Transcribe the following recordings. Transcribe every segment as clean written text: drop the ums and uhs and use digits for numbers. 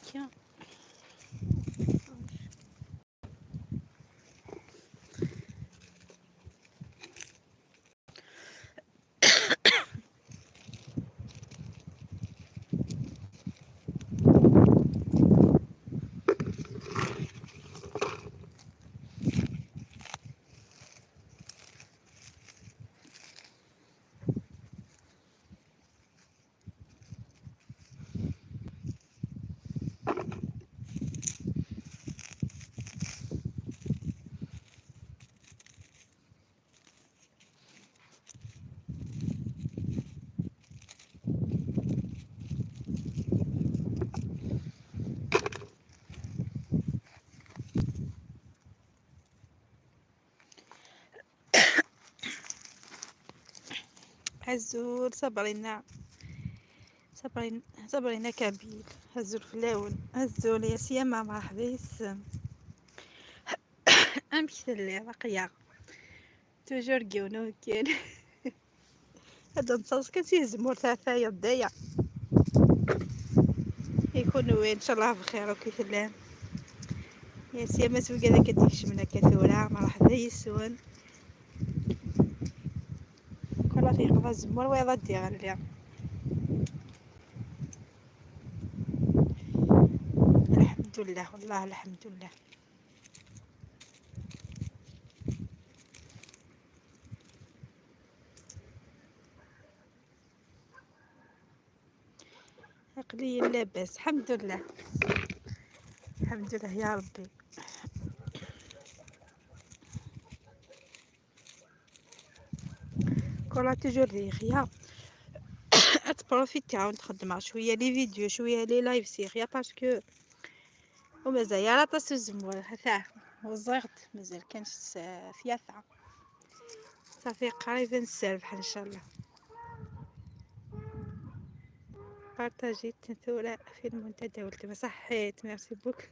Tiens. عزول صبرينا صبرينا كابيل. عزول فلاون عزول يا سيما مرحبا يسم امشي اللي رقيا توجور كيونو كين هذا نصاص كنتي زمور ثلاثة يضيع يكونوا ان شاء الله بخير وكيف الله يا سيما سوق هذا كتكشمنا كثورة مرحبا يسون كل في قضاء زمور ويضا ديال اليوم. الحمد لله والله الحمد لله. قليل لاباس الحمد لله الحمد لله يا ربي. كل تجور ريخيا تبروفيتي عاود تخدم شويه لي فيديو شويه لي لايف سيغيا باسكو ومازال يا طاس الزمور هثاه وزغت مازال كانش ثياثة صافي قريبا نسربح ان شاء الله. بارطاجيت ثورة في المنتدى ولت صحيت ميرسي بوك.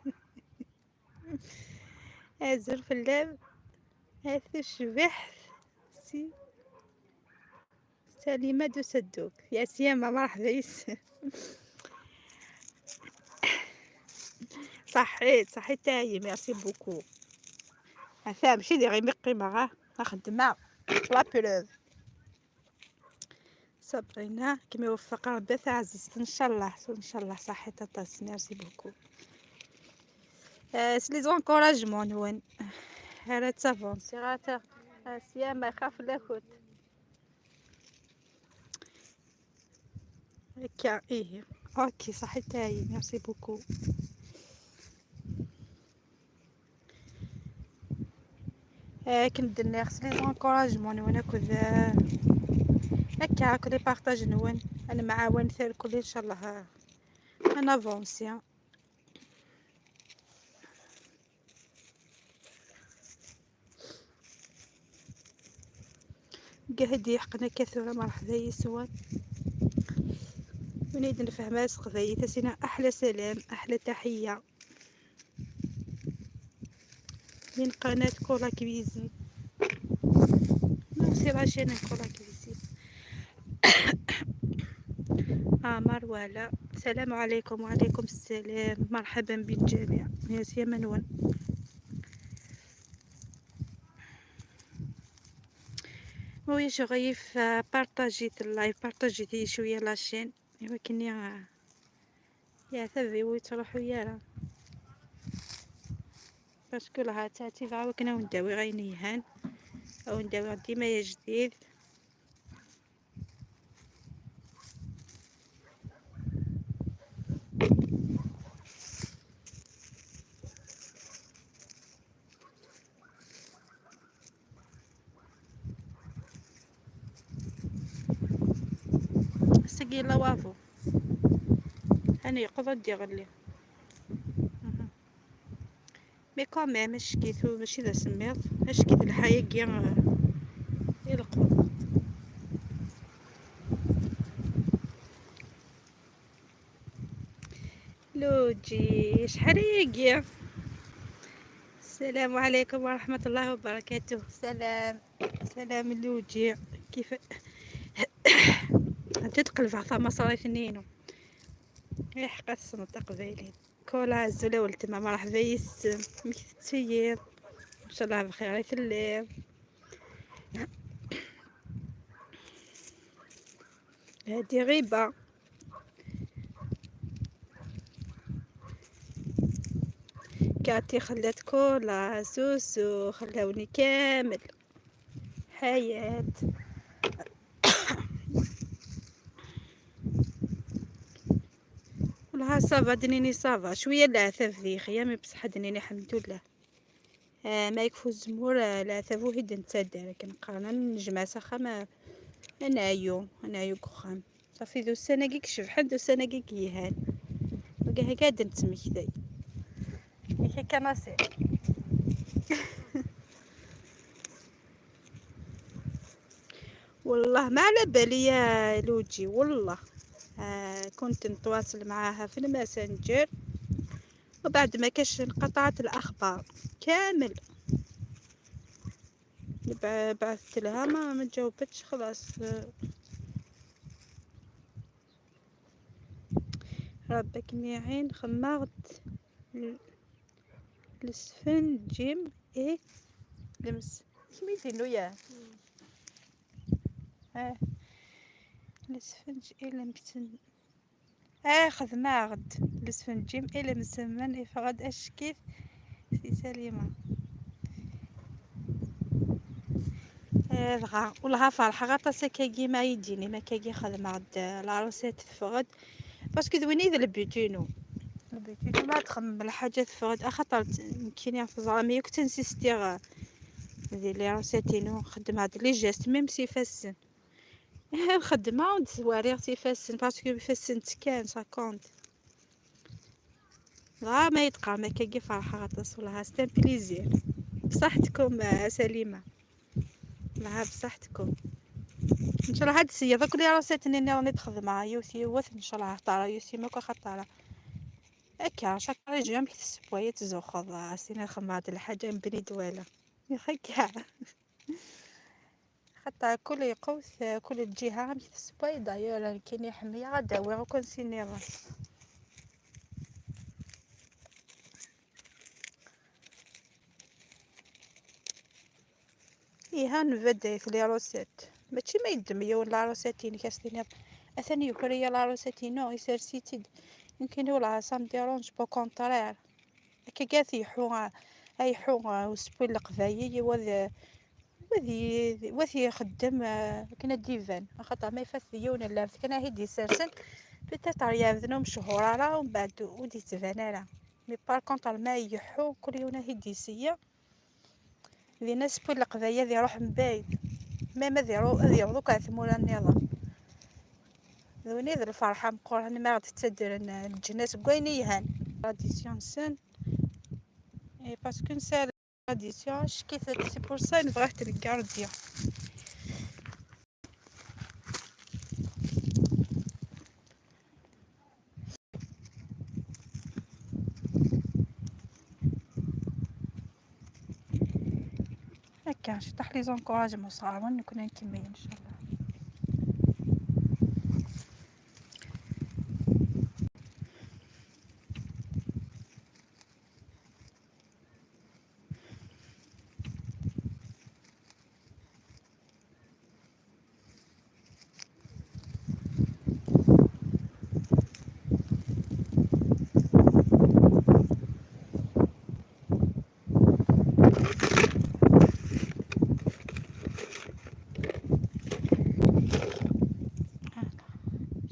ازر في اللعب هاث شبح سي سليمة دو صدوق يا سيما مرحبا يس. صحيت تاهي ميرسي بوكو. هثا ماشي دي غير مقيمة نخدمها لا بلوف. صبرينا كما يوفق ربي عزيزتي ان شاء الله صحيت طاس ميرسي بوكو. سلي زونكوراجمون وين راه تافونسي راه سيما يخاف لاخوت هكا ايه اوكي صحيت هاي ميرسي بوكو. كندير لي خص لي زونكوراجمون وانا كود هكا كل بارطاج نون انا معاون ثير كل ان شاء الله انا افونسي. قاعد يحقنا كثيرا مرحبا يسوان ونيد نفهم سقضي تسينا احلى سلام احلى تحيه من قناه كولا كويزين. ميرسي راشين كولا كويزين. مروالة السلام عليكم. وعليكم السلام مرحبا بالجميع يا سي منون. وي شغيف بارطاجيت اللايف بارطاجيتي شويه لاشين ولكن يا ثبي ويتروحوا يارا باسكو لها تاتي فا وكنا ونداوي غينيهان او نداوي ديما يا جديد. سقي لوافو انا يقضى ديغلي مي كوميم اشكيتو ماشي ذا سميض اشكيت الحياة كيا يلقض. لوجي شحال هي. السلام عليكم ورحمة الله وبركاته. سلام لوجي كيف تتقلب عطا مصاريف نينو يحقى السنة قبيلين كولا عزوله ولتما مرحبا يسم مكتسير ان شاء الله بخير في الليل. هادي غيبه كاتي خلات كولا سوسو خلاوني كامل حياة. والله صافا دنيني صافا شويه العثاب ذي خيامي بصح دنيني الحمد لله. ما يكفو الزمور العثاب وهيد نتسدى لكن قرانا نجمع سخا ما نعيو كخام صافي ذو السنة كيك شبحان ذو السنة كيك يهان وكا قاعد نتمكدي هيك نصير. والله ما على بالي يا لوجي والله. كنت نتواصل معاها في الماسنجر وبعد ما كاش انقطعت الاخبار كامل. بعثت لها ما جاوبتش خلاص. ربك يعين خماغت السفنجيم ايه لمس سميتينو يا الاسفنج إلى مسن آخذ معغد الاسفنجيم إلى مسمن إفراد أشكيف سي سليمة دغا والله فرحة غاطا سكاكي ما يديني ما كاكي خذ معد العروسات تفرد باسكو دويني ذا البيتونو ما تخمم الحاجات تفرد أخطر يمكن يعرف زرامي كنت نسيستيغ ذي لي عروساتينو نخدم هاد لي جيست ميم سي فاسن الخدمة ونتواريغ تيفاسن باسكو يفاسن كان ساكونت ما يتقع ما كاكي فرحة غطاس والله ستان بليزير بصحتكم سليمة معها بصحتكم ان شاء الله هاد السيا ذاك اللي راساتني راني تخدم مع يوثي وث ان شاء الله طارا يوثي ماكو خطارة هكا شاك ريجيم كي تسبوية تزوخض سينا خدم هاد الحاجة مبني دوالا يخكا حتى كل يقوس كل جهة غير تسبوي داير كاين يحمي غداوي غكون سينيرا إيه نبدا في لي روسيت ماشي ما يدم ولا روسيتين كاستينير اثني يكري لا روسيتينو يسرسيتي يمكن ولا سام ديرونج بو كونطرير كاكاثي حو اي حو وسبوي القبايي وذي يخدم كنا ديفان خاطر ما يفثيون لا كنا هيدي سرسن بتاتر ياذنهم شهور راه ومن بعد ودي تفانا مي بار كونطر ما يحو كل يوم هيدي سيا ذي ناس بوي القبايا ذي روح مبايد ما ذي يعوضوك عثمولا النظام ذوني ذي الفرحة مقورن ما غادي تسدر الجناس كوين يهان تراديسيون سن اي باسكو نسال تراديسيون شكيت سي بور سا نبغيه تنكارديا هكا نشطح لي زونكوراجمون صغار نكون نكمل ان شاء الله.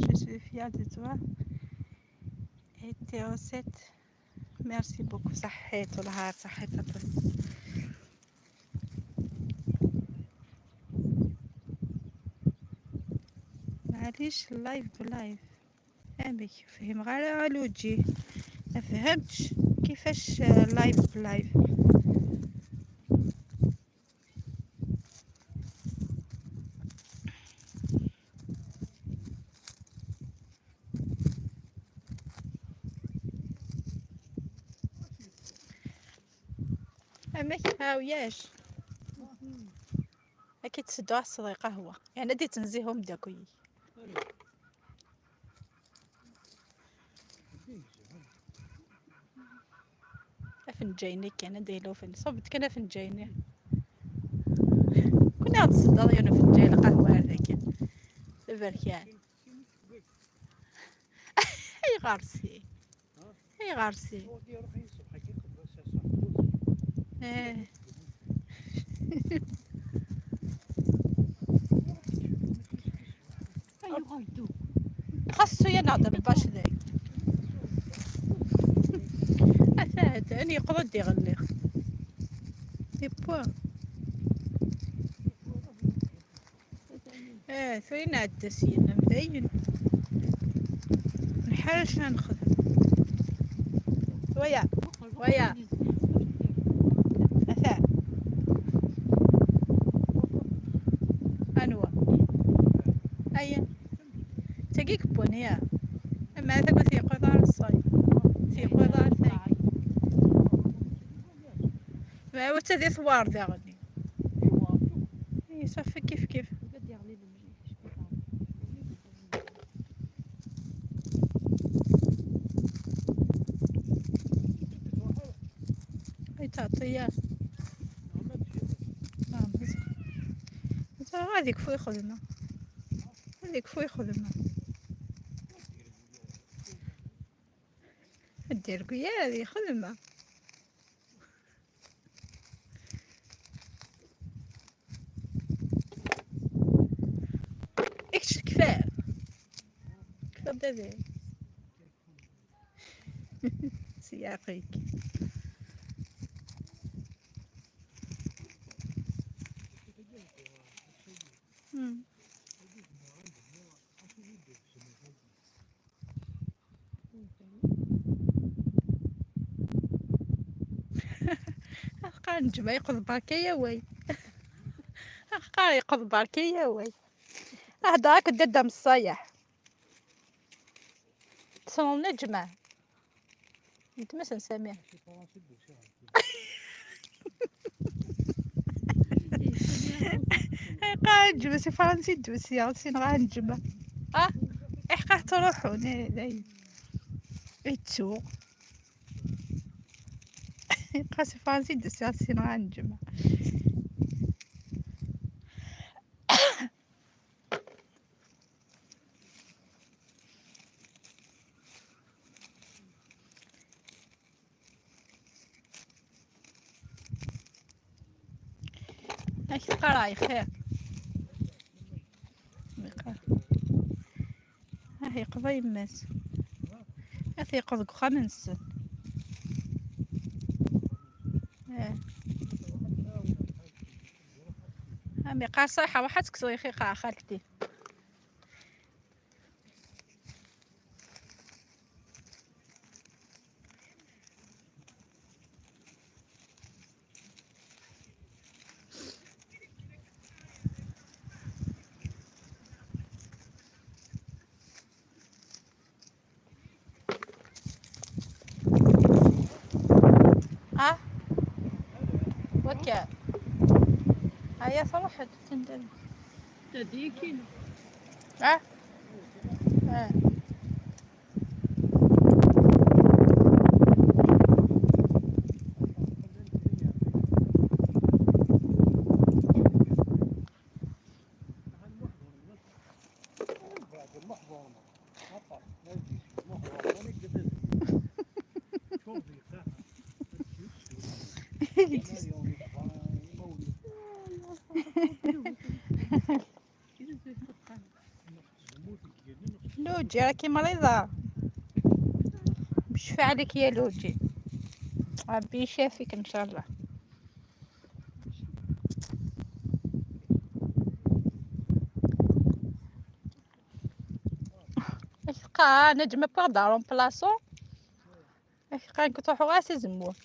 Je suis fière de toi et tes recettes. Merci beaucoup. صحيت والله صحيت معليش اللايف بلايف فهمك فهم غير علوجي ما فهمتش كيفاش لايف بلايف امك هاوياش اكيد تسدوا الصديق قهوه يعني دي تنزيهم داكوي أفنجيني كان دايلو فين صبت كان أفنجيني كنا تصدر يونو فنجان قهوة هذاك البركان أي غارسي أي غارسي إيه خاصو ينهضر باش ذاك أثاني يقعد يغلق يبوا ثوين عدى سينا مدين نحاول نخدم ويا أثان أنوا أيا تقيك بونيا أما هذا قلت يقضى الصيد يقضى ثاني ما وتذي ثوار ذا غني يصفي كيف تعطيها هذيك فوي خدمة دير قيا هذه خدمة اكش كفاء دابا سياقيك قال نجمع يقض بركية وي قال يقض بركية وي هداك ددا مصايح تصنو نجمع نتمسن سامع قال نجمع سي فرنسي دوسي غاسين غا نجمع احقا تروحو ناي يتسوق قاسي فرنسي دوسي غاسين غا نجمع اش قراي خير هي قضى يماس هي قضى خمس امي قال صحه واحد كسوي خيقه خالتي وكا هيا صراحة تندل تديكي لوجي راكي مريضة بشفى عليك يا لوجي ربي يشافيك ان شاء الله اشقا نجمة بوغ دارون بلاصو اشقا نكتروحو غاسي زمور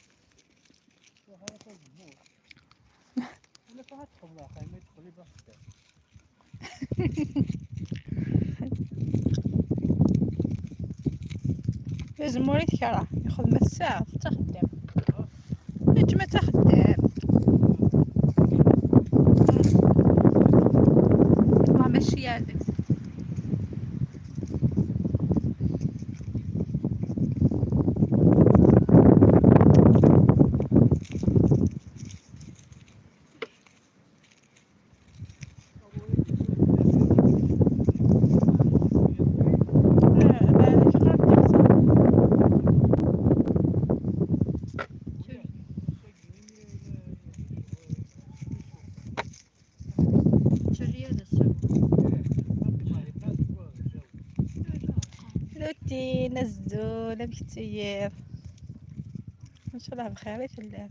زموري تكره ياخذ ما الساعة تخدم نجمة تخدم الله ماشي هذاك لوتين الزولة بكتير ان شاء الله بخير في الله.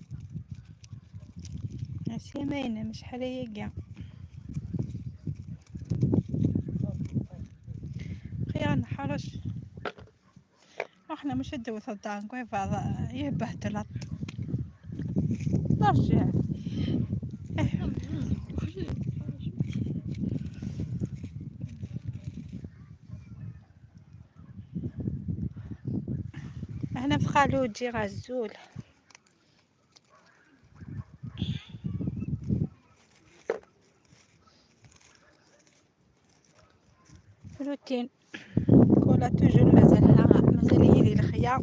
عسيا ماينة مش حاليا كاع خير نحرش احنا مش الدوث الدان كوي بعض يبهدل نرجع. احنا في خالوجي غزول روتين كولا توجور مازال يلي الخيار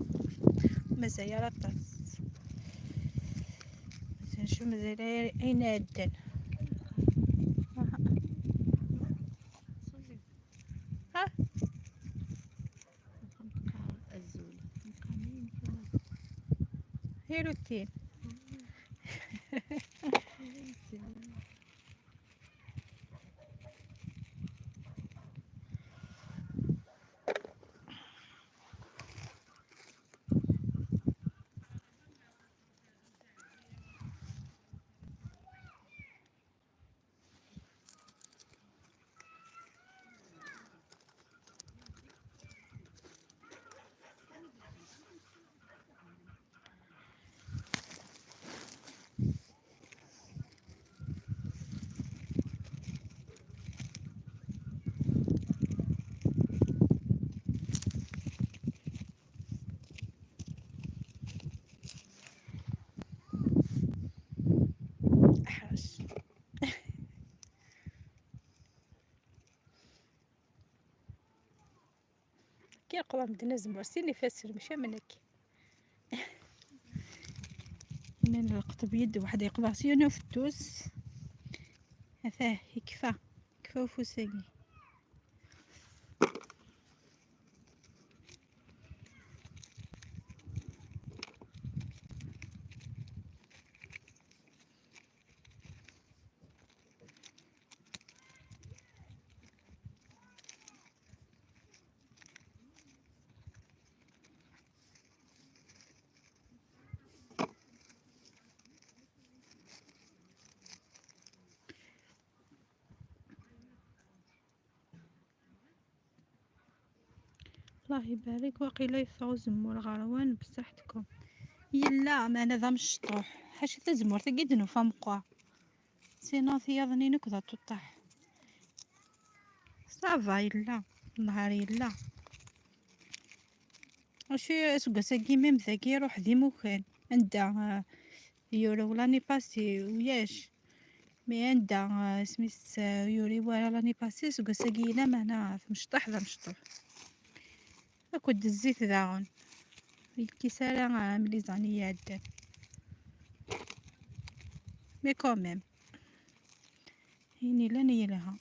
مازال يرطس نشوف مازال ينادن. ها هي روتين احرش كي القران بدنا زمر سيني فاسر ماشي منك من القط بيد واحد يقبع سيونو في الدوس هذاه يكفى كفى وفوساقي. الله يبارك واقيلا يفاو زمور غروان بصحتكم يلا ما انا ذا مشطوح حاش تزمور تقيد نفهم قوا سينو ثياضني نكذا تطح صافا يلا نهار يلا وشي اسوق ساقي ميم ذاكي روح ذي مكان عندها يورو لاني باسي وياش مي عندها سميس يوري ورا لاني باسي سوق ساقي لا ما هنا مشطح ذا مشطوح اكد الزيت ذاون الكسالة ملي زاني يعدل مي كوميم هيني لا نيلها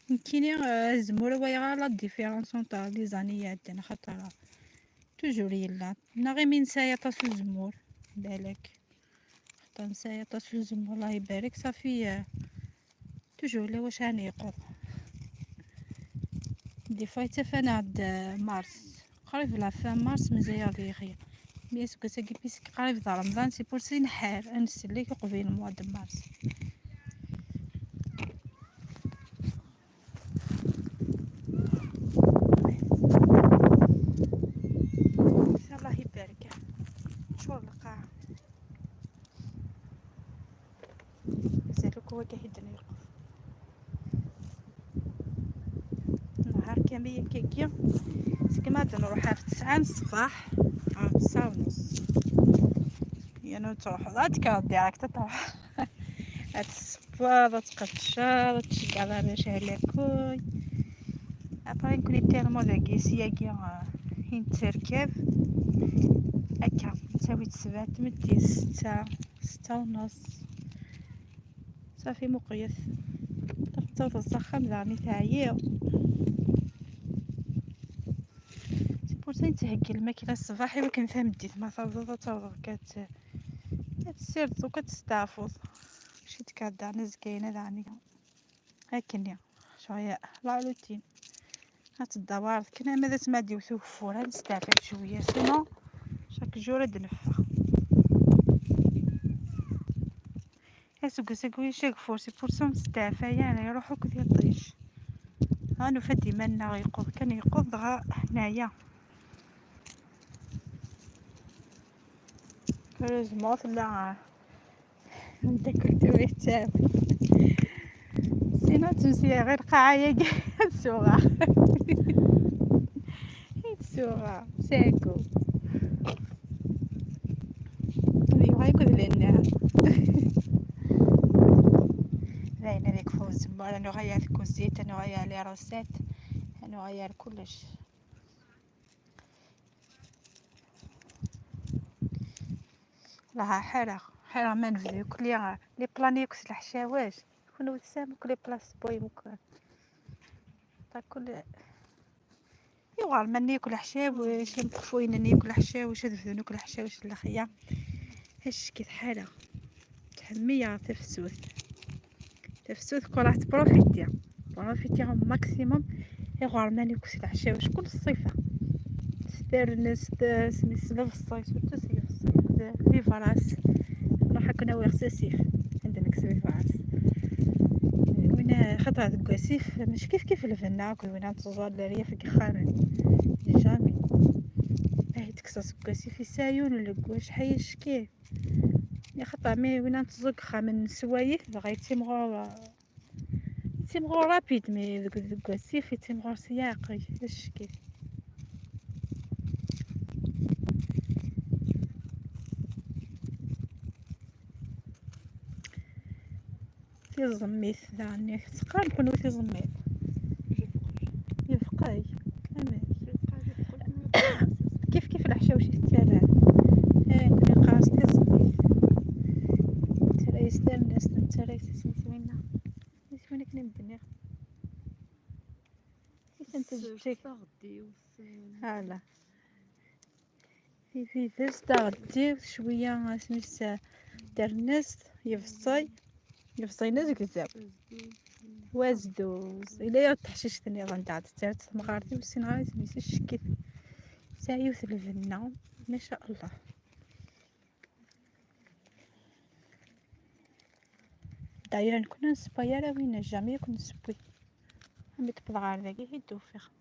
يمكن الزمور ويغا لا ديفيرونس نتاع لي زاني يعدل خاطر توجور يلا ناغي من نسايا طاس الزمور بالك خاطر نسايا طاس الزمور الله يبارك صافي توجور لا واش راني يقول دي فاي تفانا عند مارس قريب لا فان مارس مزيان لي خير ميس كساكي بيسك قريب ذا رمضان سي بورسي نحار انسليك قبيل مواد مارس الله يبارك شو القاع مازالك هو كيهدنا يرقص نهار كامل كيكيا كما نروح في 9 الصباح 9 ونص يعني تروح لا ديريكت تروح هاد تقطشا تشقى باش على كوي ابري نكون تيرمون داكي سياكي هين تركب هكا تساوي 7 تمدي 6 ونص صافي مقيس تفطر الزخم زعمي تعيا سيبورتين تهكي الماكله الصباحي وكنفهم ديت ما تفضل كتسير وكتستافض مشيت كدا نزكينه دعني هاكني فيا لا روتين هات الدوار كنا ماذا تمادي وثوفور نستعفى شويه سينو شاك جور دنفخ سكوي شاك فورسي بورسون نستعفى يعني يروحو كذا طيش هانو فدي منا يقض كان يقض غا هنايا كرزمو لا داك الدوي تاعي سينو تمسي غير قاعه تسوغا تسوغا ساكو ايوا يقول لنا راينا ليك فوز مبارا انا غير الكوزيت انا غير لي روسيت انا غير كلش راها حرا ما نبداو كل لي بلانيكس الحشاواش يكونوا تسامو كل بلاص بوي ممكن طيب كل يوغال من ياكل حشاوش مكفوين ناكل حشاوش هذا ناكل حشاوش الاخيا هاش كي حاله تحميه تفسوث كره بروفيتي ماكسيموم يغار ما ناكل الحشاوش كل الصيفه سترنس سميس لا في الصيف سورتو سي في الصيف في فراس راح كنا سيف عندنا كسبي فراس وين خطره الكواسيف مش كيف الفنا كل وين تزال الريف كخامن جامي باهي تكسس الكواسيف يسايون ولا كواش حيش كيف يا خطا مي وين تزق خامن سوايف بغا يتيمغو رابيد مي الكواسيف يتيمغو سياقي اش كيف تيزميت داني تقال كنو تيزميت يفقاي كمان كيف الحشاوش يتسالى كلي قاص تيزميت ترى يستر الناس ترى سمينا كنا مدنيا انت جبتي هلا في فيستا غدير شويه سميت درنس يفصي ناس كذاب وازدوز الا تحشيش ثاني غندعت تاعت مغارتي والسين غادي سميت الشكيت سايوث الفنة ما شاء الله دايرا كنا نسبايا راه وين جامي كنا نسبوي عمي تبضع على ذاك يدو فيخ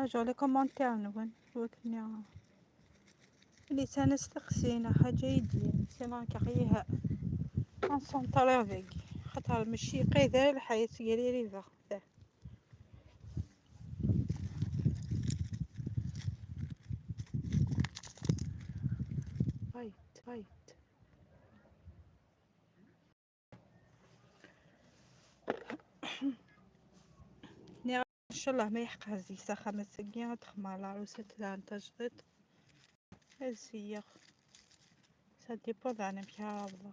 تراجعوا لي كومونتير نبغي وكني اللي تنستقسينا حاجه يدي سينا كغيها نسونطري فيك خاطر ماشي قيده الحياه ديالي ريفا فايت ان شاء الله ما يحق هزي ساخه مسكين تخمر العروسه تاع تجدد هزية ça dépend أنا مكعبلة.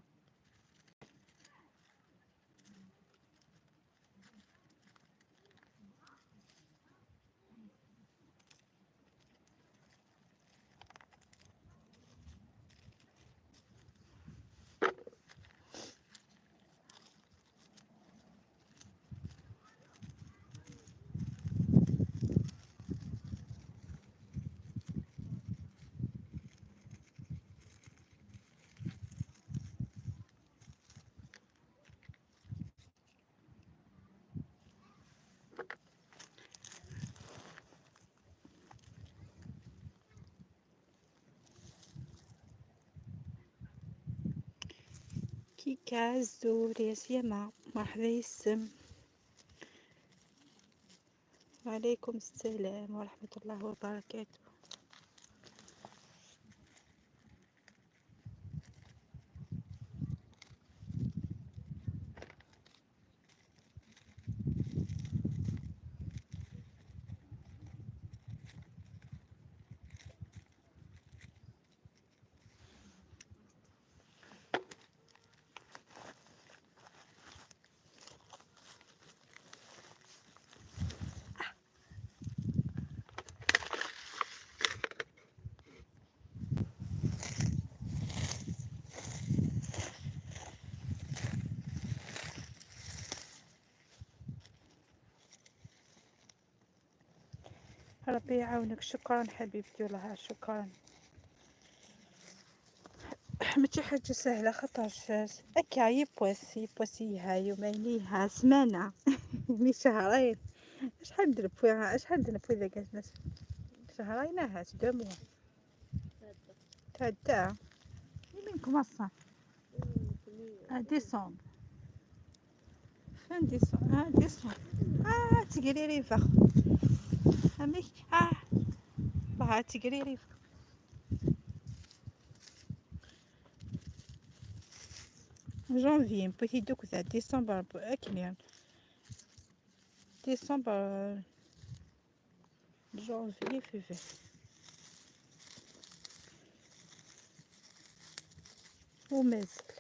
كيكة الزور يا سيما، مرحبا يسم. وعليكم السلام ورحمة الله وبركاته. ربي يعاونك. شكرا حبيبتي والله شكرا. ماشي حاجة سهلة خاطرش هكا يبوسي هاي ومايليها سمانة مي شهرين. شحال درب إذا قالت شهرين هاش 2 موا تعدى منكم أصلا ديسمبر فين ديسمبر ديسمبر تقري ريفا أميك باه تقري ريفا جانفي بغيتي دوك تاع ديسمبر أكني ديسمبر جانفي فيفري ومازال